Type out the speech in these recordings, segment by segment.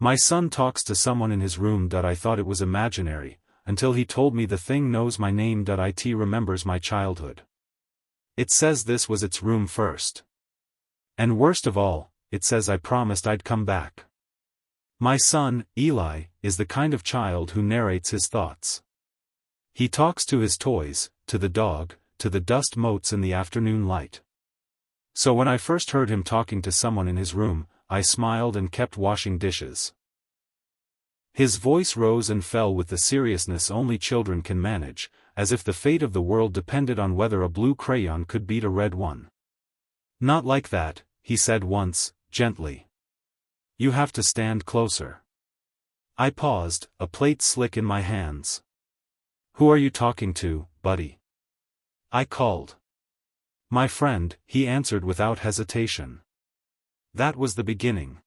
My son talks to someone in his room. I thought it was imaginary, until he told me the thing knows my name. It remembers my childhood. It says this was its room first. And worst of all, it says I promised I'd come back. My son, Eli, is the kind of child who narrates his thoughts. He talks to his toys, to the dog, to the dust motes in the afternoon light. So when I first heard him talking to someone in his room, I smiled and kept washing dishes. His voice rose and fell with the seriousness only children can manage, as if the fate of the world depended on whether a blue crayon could beat a red one. Not like that, he said once, gently. You have to stand closer. I paused, a plate slick in my hands. Who are you talking to, buddy? I called. My friend, he answered without hesitation. That was the beginning.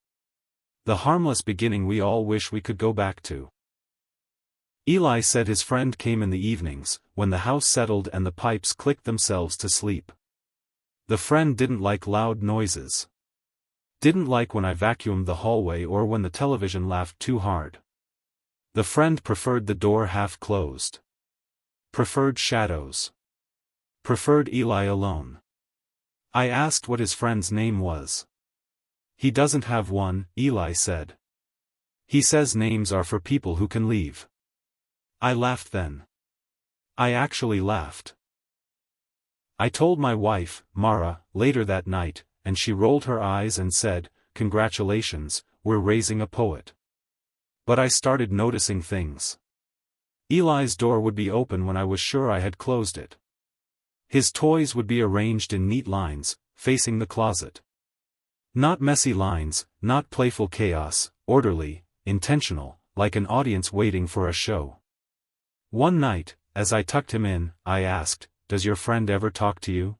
The harmless beginning we all wish we could go back to. Eli said his friend came in the evenings, when the house settled and the pipes clicked themselves to sleep. The friend didn't like loud noises. Didn't like when I vacuumed the hallway or when the television laughed too hard. The friend preferred the door half closed. Preferred shadows. Preferred Eli alone. I asked what his friend's name was. He doesn't have one, Eli said. He says names are for people who can leave. I laughed then. I actually laughed. I told my wife, Mara, later that night, and she rolled her eyes and said, "Congratulations, we're raising a poet." But I started noticing things. Eli's door would be open when I was sure I had closed it. His toys would be arranged in neat lines, facing the closet. Not messy lines, not playful chaos, orderly, intentional, like an audience waiting for a show. One night, as I tucked him in, I asked, "Does your friend ever talk to you?"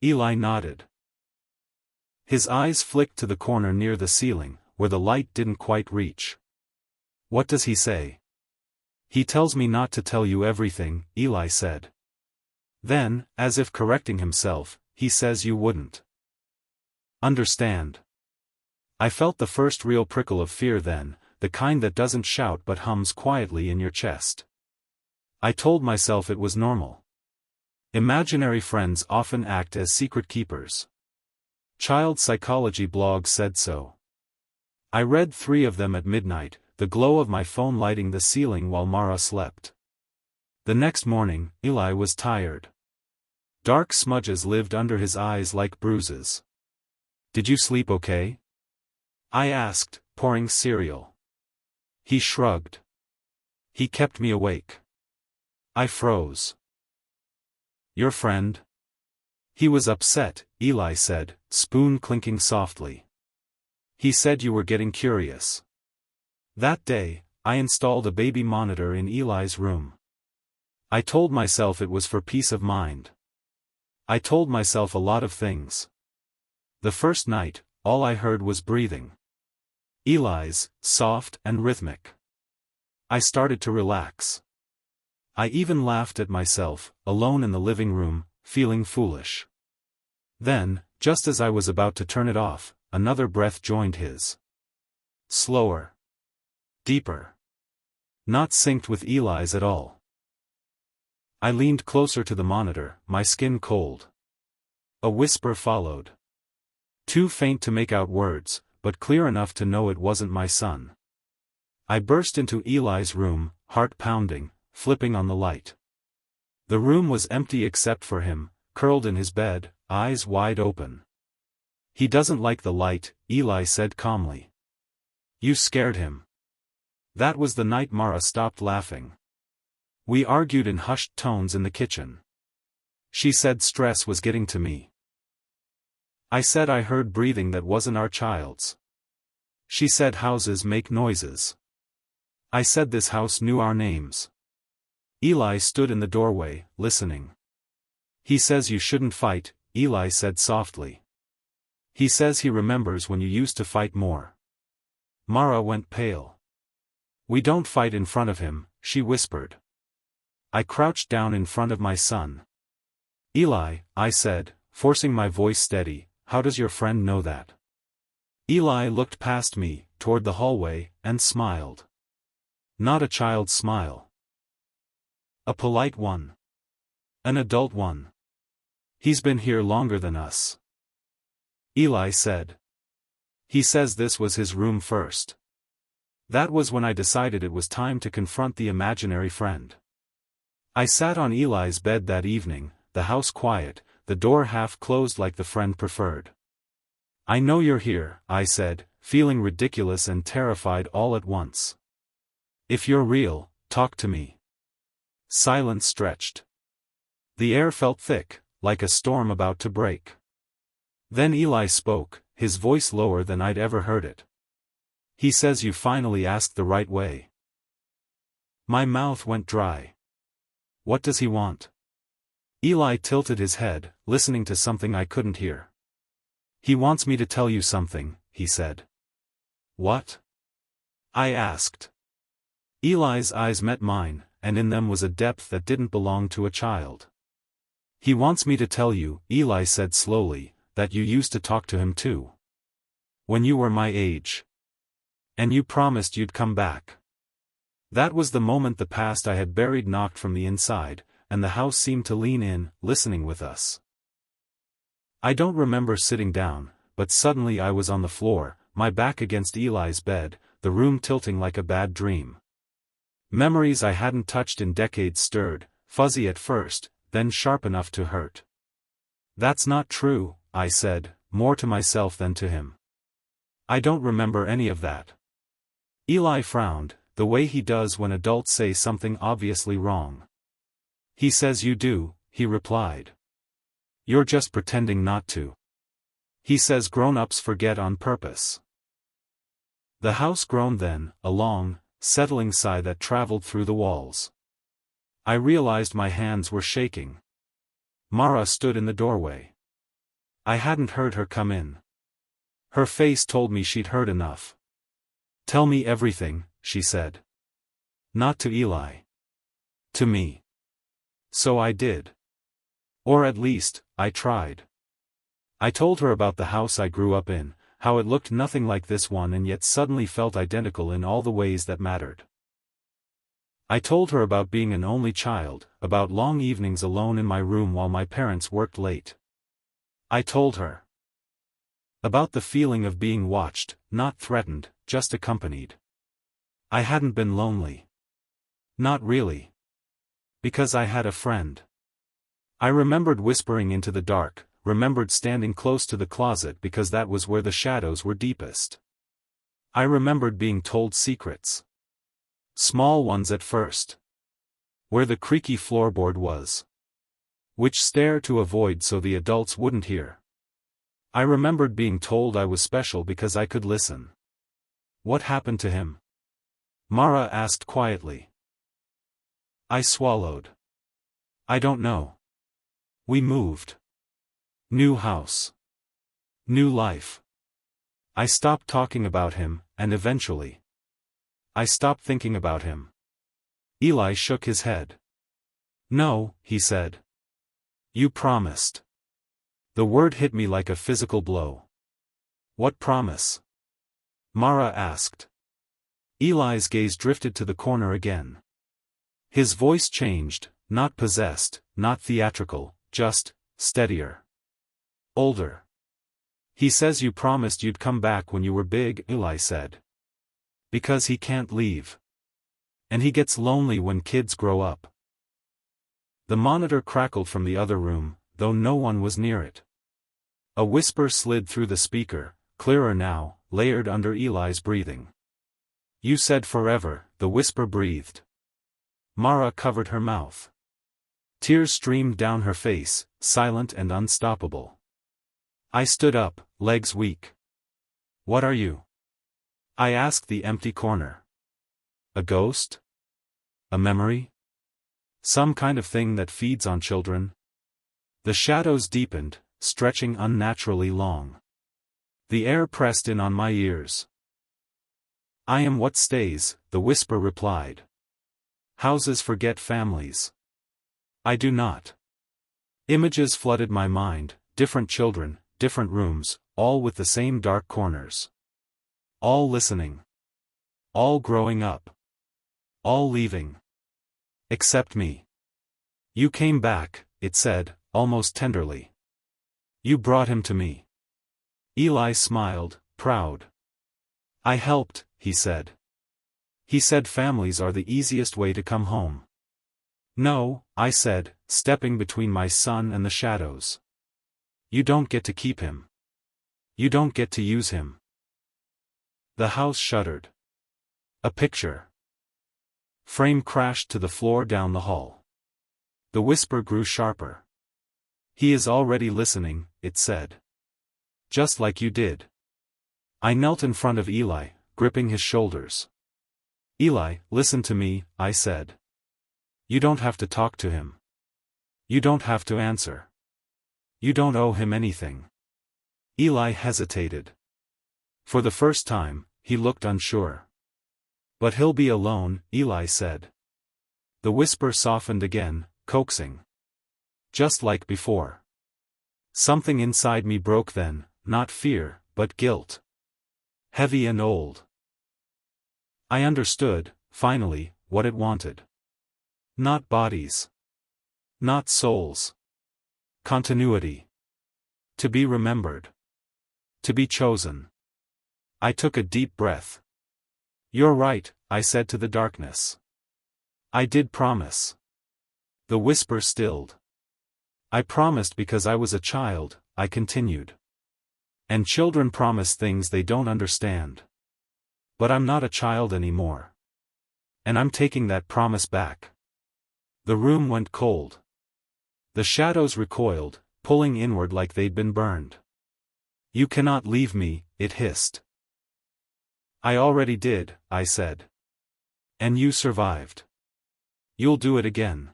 Eli nodded. His eyes flicked to the corner near the ceiling, where the light didn't quite reach. "What does he say?" "He tells me not to tell you everything," Eli said. Then, as if correcting himself, he says you wouldn't understand. I felt the first real prickle of fear then, the kind that doesn't shout but hums quietly in your chest. I told myself it was normal. Imaginary friends often act as secret keepers. Child psychology blogs said so. I read 3 of them at midnight, the glow of my phone lighting the ceiling while Mara slept. The next morning, Eli was tired. Dark smudges lived under his eyes like bruises. "Did you sleep okay?" I asked, pouring cereal. He shrugged. He kept me awake. I froze. "Your friend?" "He was upset," Eli said, spoon clinking softly. "He said you were getting curious." That day, I installed a baby monitor in Eli's room. I told myself it was for peace of mind. I told myself a lot of things. The first night, all I heard was breathing. Eli's, soft and rhythmic. I started to relax. I even laughed at myself, alone in the living room, feeling foolish. Then, just as I was about to turn it off, another breath joined his. Slower. Deeper. Not synced with Eli's at all. I leaned closer to the monitor, my skin cold. A whisper followed. Too faint to make out words, but clear enough to know it wasn't my son. I burst into Eli's room, heart pounding, flipping on the light. The room was empty except for him, curled in his bed, eyes wide open. "He doesn't like the light," Eli said calmly. "You scared him." That was the night Mara stopped laughing. We argued in hushed tones in the kitchen. She said stress was getting to me. I said I heard breathing that wasn't our child's. She said houses make noises. I said this house knew our names. Eli stood in the doorway, listening. "He says you shouldn't fight," Eli said softly. "He says he remembers when you used to fight more." Mara went pale. "We don't fight in front of him," she whispered. I crouched down in front of my son. "Eli," I said, forcing my voice steady, "how does your friend know that?" Eli looked past me, toward the hallway, and smiled. Not a child's smile. A polite one. An adult one. He's been here longer than us. Eli said. He says this was his room first. That was when I decided it was time to confront the imaginary friend. I sat on Eli's bed that evening, the house quiet, the door half closed like the friend preferred. I know you're here, I said, feeling ridiculous and terrified all at once. If you're real, talk to me. Silence stretched. The air felt thick, like a storm about to break. Then Eli spoke, his voice lower than I'd ever heard it. He says you finally asked the right way. My mouth went dry. What does he want? Eli tilted his head, listening to something I couldn't hear. He wants me to tell you something, he said. What? I asked. Eli's eyes met mine, and in them was a depth that didn't belong to a child. He wants me to tell you, Eli said slowly, that you used to talk to him too. When you were my age. And you promised you'd come back. That was the moment the past I had buried knocked from the inside, and the house seemed to lean in, listening with us. I don't remember sitting down, but suddenly I was on the floor, my back against Eli's bed, the room tilting like a bad dream. Memories I hadn't touched in decades stirred, fuzzy at first, then sharp enough to hurt. That's not true, I said, more to myself than to him. I don't remember any of that. Eli frowned, the way he does when adults say something obviously wrong. He says you do, he replied. You're just pretending not to. He says grown-ups forget on purpose. The house groaned then, a long, settling sigh that traveled through the walls. I realized my hands were shaking. Mara stood in the doorway. I hadn't heard her come in. Her face told me she'd heard enough. Tell me everything, she said. Not to Eli. To me. So I did. Or at least, I tried. I told her about the house I grew up in, how it looked nothing like this one and yet suddenly felt identical in all the ways that mattered. I told her about being an only child, about long evenings alone in my room while my parents worked late. I told her about the feeling of being watched, not threatened, just accompanied. I hadn't been lonely. Not really. Because I had a friend. I remembered whispering into the dark, remembered standing close to the closet because that was where the shadows were deepest. I remembered being told secrets. Small ones at first. Where the creaky floorboard was. Which stair to avoid so the adults wouldn't hear. I remembered being told I was special because I could listen. What happened to him? Mara asked quietly. I swallowed. I don't know. We moved. New house. New life. I stopped talking about him, and eventually, I stopped thinking about him. Eli shook his head. No, he said. You promised. The word hit me like a physical blow. What promise? Mara asked. Eli's gaze drifted to the corner again. His voice changed, not possessed, not theatrical, just steadier. Older. He says you promised you'd come back when you were big, Eli said. Because he can't leave. And he gets lonely when kids grow up. The monitor crackled from the other room, though no one was near it. A whisper slid through the speaker, clearer now, layered under Eli's breathing. You said forever, the whisper breathed. Mara covered her mouth. Tears streamed down her face, silent and unstoppable. I stood up, legs weak. What are you? I asked the empty corner. A ghost? A memory? Some kind of thing that feeds on children? The shadows deepened, stretching unnaturally long. The air pressed in on my ears. I am what stays, the whisper replied. Houses forget families. I do not. Images flooded my mind, different children, different rooms, all with the same dark corners. All listening. All growing up. All leaving. Except me. You came back, it said, almost tenderly. You brought him to me. Eli smiled, proud. I helped, he said. He said families are the easiest way to come home. No, I said, stepping between my son and the shadows. You don't get to keep him. You don't get to use him. The house shuddered. A picture. Frame crashed to the floor down the hall. The whisper grew sharper. He is already listening, it said. Just like you did. I knelt in front of Eli, gripping his shoulders. Eli, listen to me, I said. You don't have to talk to him. You don't have to answer. You don't owe him anything. Eli hesitated. For the first time, he looked unsure. But he'll be alone, Eli said. The whisper softened again, coaxing. Just like before. Something inside me broke then, not fear, but guilt. Heavy and old. I understood, finally, what it wanted. Not bodies. Not souls. Continuity. To be remembered. To be chosen. I took a deep breath. You're right, I said to the darkness. I did promise. The whisper stilled. I promised because I was a child, I continued. And children promise things they don't understand. But I'm not a child anymore. And I'm taking that promise back. The room went cold. The shadows recoiled, pulling inward like they'd been burned. You cannot leave me, it hissed. I already did, I said. And you survived. You'll do it again.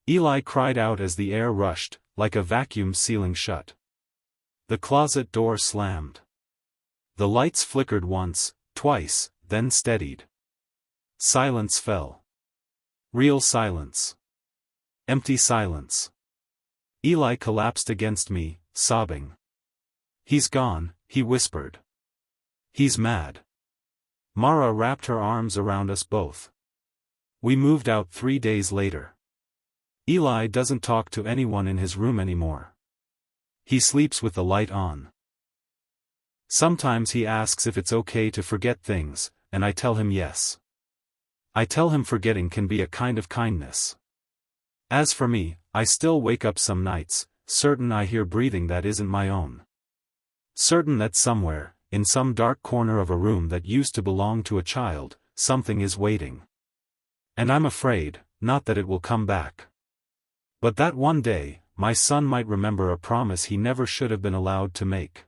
Eli cried out as the air rushed, like a vacuum sealing shut. The closet door slammed. The lights flickered once, twice, then steadied. Silence fell. Real silence. Empty silence. Eli collapsed against me, sobbing. He's gone, he whispered. He's mad. Mara wrapped her arms around us both. We moved out 3 days later. Eli doesn't talk to anyone in his room anymore. He sleeps with the light on. Sometimes he asks if it's okay to forget things, and I tell him yes. I tell him forgetting can be a kind of kindness. As for me, I still wake up some nights, certain I hear breathing that isn't my own. Certain that somewhere, in some dark corner of a room that used to belong to a child, something is waiting. And I'm afraid, not that it will come back. But that one day, my son might remember a promise he never should have been allowed to make.